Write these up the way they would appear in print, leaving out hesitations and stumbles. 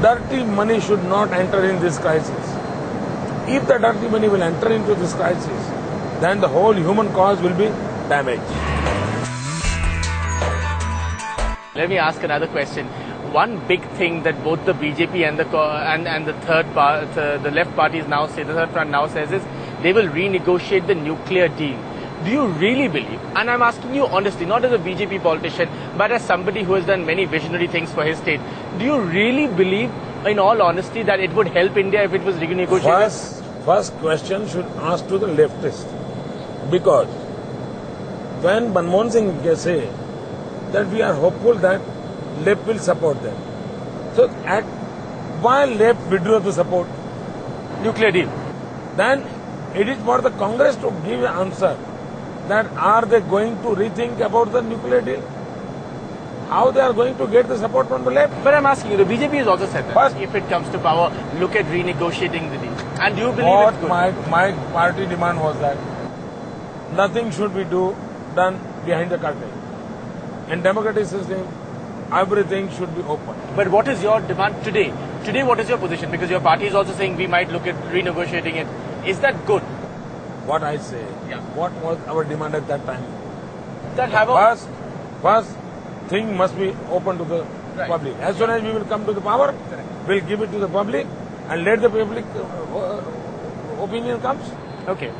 Dirty money should not enter in this crisis. If the dirty money will enter into this crisis, then the whole human cause will be damaged. Let me ask another question. One big thing that both the BJP and the left parties now say, the third front now says, is they will renegotiate the nuclear deal. Do you really believe, and I'm asking you honestly, not as a BJP politician, but as somebody who has done many visionary things for his state, do you really believe, in all honesty, that it would help India if it was renegotiated? First question should ask to the leftist. Because when Manmohan Singh say that we are hopeful that left will support them. So why left withdraw to support Nuclear deal. Then it is for the Congress to give an answer that are they going to rethink about the nuclear deal? How they are going to get the support from the left? But I'm asking you, the BJP has also said that First, if it comes to power, look at renegotiating the deal. And do you believe what it's good? my party demand was that nothing should be done behind the curtain. In democratic system, everything should be open. But what is your demand today? Today, what is your position? Because your party is also saying we might look at renegotiating it. Is that good? What I say, what was our demand at that time? That have a... First thing must be open to the public. As soon as we will come to the power, we'll give it to the public and let the public opinion comes. Okay.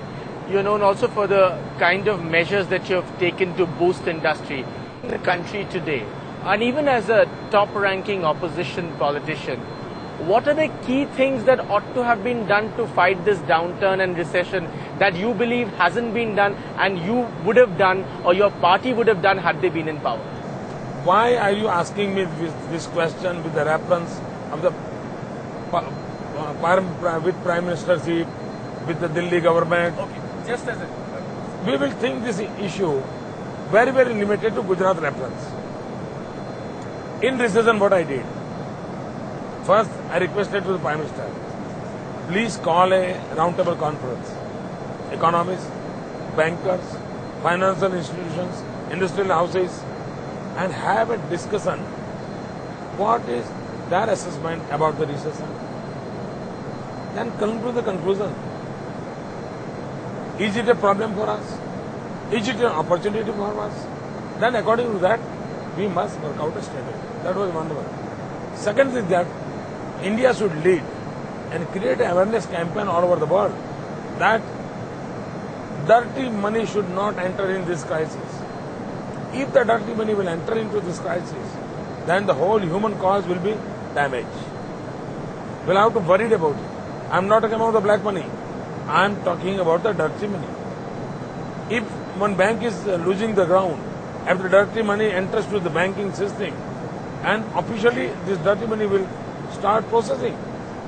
You're known also for the kind of measures that you have taken to boost industry in the country today. And even as a top-ranking opposition politician, what are the key things that ought to have been done to fight this downturn and recession that you believe hasn't been done and you would have done or your party would have done had they been in power? Why are you asking me this question with the reference of the with Prime Ministership, with the Delhi government? Okay, just as it. We will think this issue very, very limited to Gujarat reference. In recession, what I did? First, I requested to the Prime Minister, please call a roundtable conference. Economists, bankers, financial institutions, industrial houses, and have a discussion. What is their assessment about the recession? Then come to the conclusion. Is it a problem for us? Is it an opportunity for us? Then according to that, we must work out a strategy. That was one word. Second is that India should lead and create an awareness campaign all over the world that dirty money should not enter in this crisis. If the dirty money will enter into this crisis, then the whole human cause will be damaged. We'll have to worry about it. I'm not talking about the black money. I'm talking about the dirty money. If one bank is losing the ground, if the dirty money enters to the banking system, and officially this dirty money will start processing,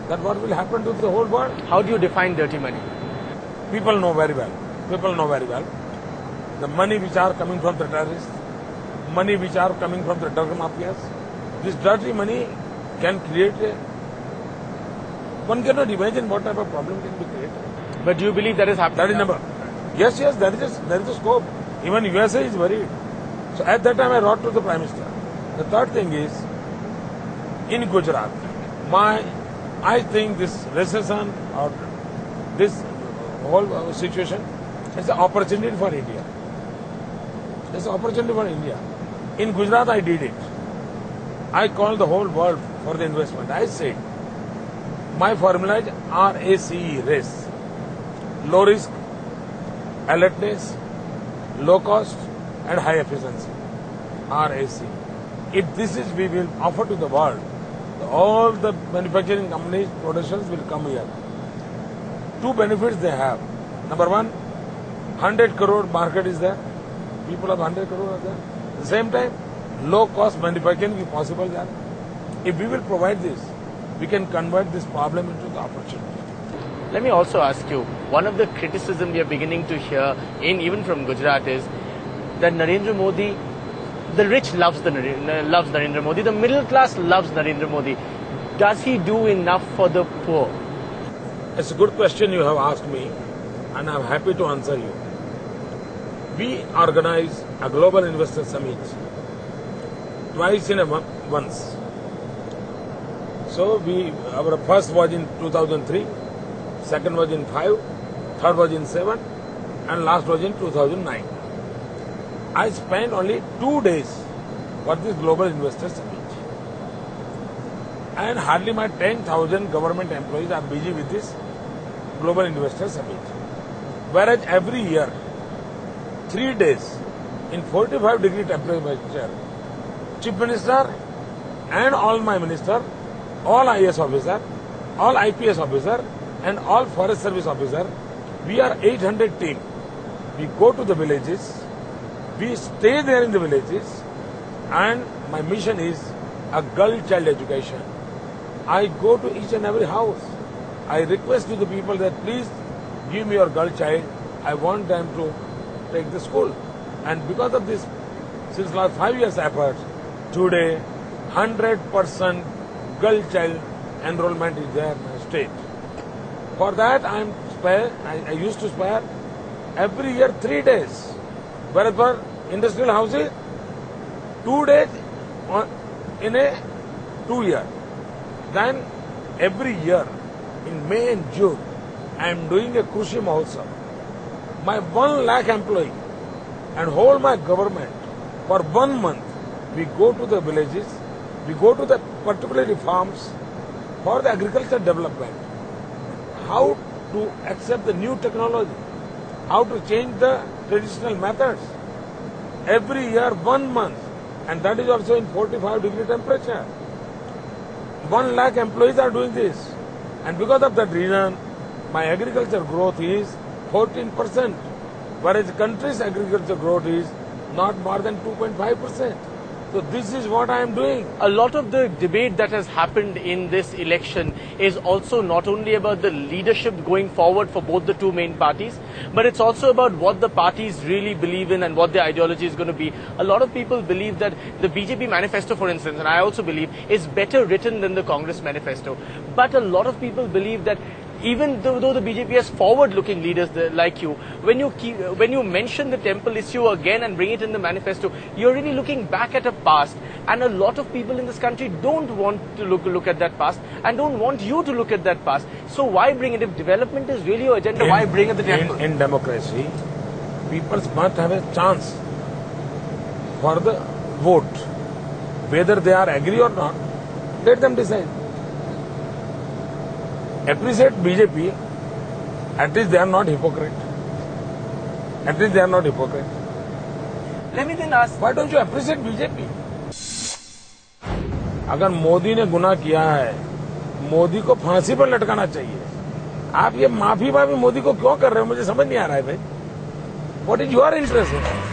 then what will happen to the whole world? How do you define dirty money? People know very well. The money which are coming from the terrorists, money which are coming from the drug mafias, this dirty money can create one cannot imagine what type of problem can be created. But do you believe that is happening? That is number. Yes, there is a scope. Even USA is worried. So at that time I wrote to the Prime Minister. The third thing is, in Gujarat, I think this recession or this whole situation is an opportunity for India. It's an opportunity for India. In Gujarat I did it. I called the whole world for the investment. I said, my formula is RACE, race. Low risk, alertness, low cost and high efficiency. RAC. If this is, we will offer to the world, all the manufacturing companies, producers will come here. Two benefits they have. Number one, 100 crore market is there. People of 100 crore are there. At the same time, low cost manufacturing is possible there. If we will provide this, we can convert this problem into the opportunity. Let me also ask you, one of the criticism we are beginning to hear, even from Gujarat, is that Narendra Modi, the rich loves Narendra Modi, the middle class loves Narendra Modi. Does he do enough for the poor? It's a good question you have asked me, and I'm happy to answer you. We organize a global investor summit twice in a once. So our first was in 2003, second was in 5, third was in 7, and last was in 2009. I spent only 2 days for this global investor summit. And hardly my 10,000 government employees are busy with this global investor summit. Whereas every year, 3 days in 45-degree temperature, Chief Minister and all my minister, all IAS officer, all IPS officer, and all Forest Service officer, we are 800 team. We go to the villages, we stay there in the villages, and my mission is a girl-child education. I go to each and every house. I request to the people that please give me your girl child. I want them to take the school. And because of this, since last 5 years effort, today 100% girl child enrollment is there in my state. For that I used to spare every year 3 days. Whereas for industrial houses, 2 days in a 2 year. Then every year in May and June, I am doing a Krushi Mahotsav. My 1 lakh employee and whole my government, for 1 month, we go to the villages, we go to the particularly farms for the agriculture development. How to accept the new technology, how to change the traditional methods. Every year, 1 month, and that is also in 45-degree temperature. 1 lakh employees are doing this. And because of that reason, my agriculture growth is 14%, whereas the country's agriculture growth is not more than 2.5%. So this is what I am doing. A lot of the debate that has happened in this election is also not only about the leadership going forward for both the two main parties, but it's also about what the parties really believe in and what their ideology is going to be. A lot of people believe that the BJP manifesto, for instance, and I also believe, is better written than the Congress manifesto. But a lot of people believe that even though the BJP has forward-looking leaders like you, when you mention the temple issue again and bring it in the manifesto, you're really looking back at a past. And a lot of people in this country don't want to look at that past and don't want you to look at that past. So why bring it? If development is really your agenda, why bring in the temple? In democracy, people must have a chance for the vote. Whether they are agree or not, let them decide. Appreciate BJP, at least they are not hypocrite. At least they are not hypocrite. Let me then ask, why don't you appreciate BJP? अगर मोदी ने गुनाह किया है, मोदी को फांसी पर लटकाना चाहिए. आप ये माफी मोदी को क्यों कर रहे हो? मुझे समझ नहीं आ रहा है भाई. What is your interest in that?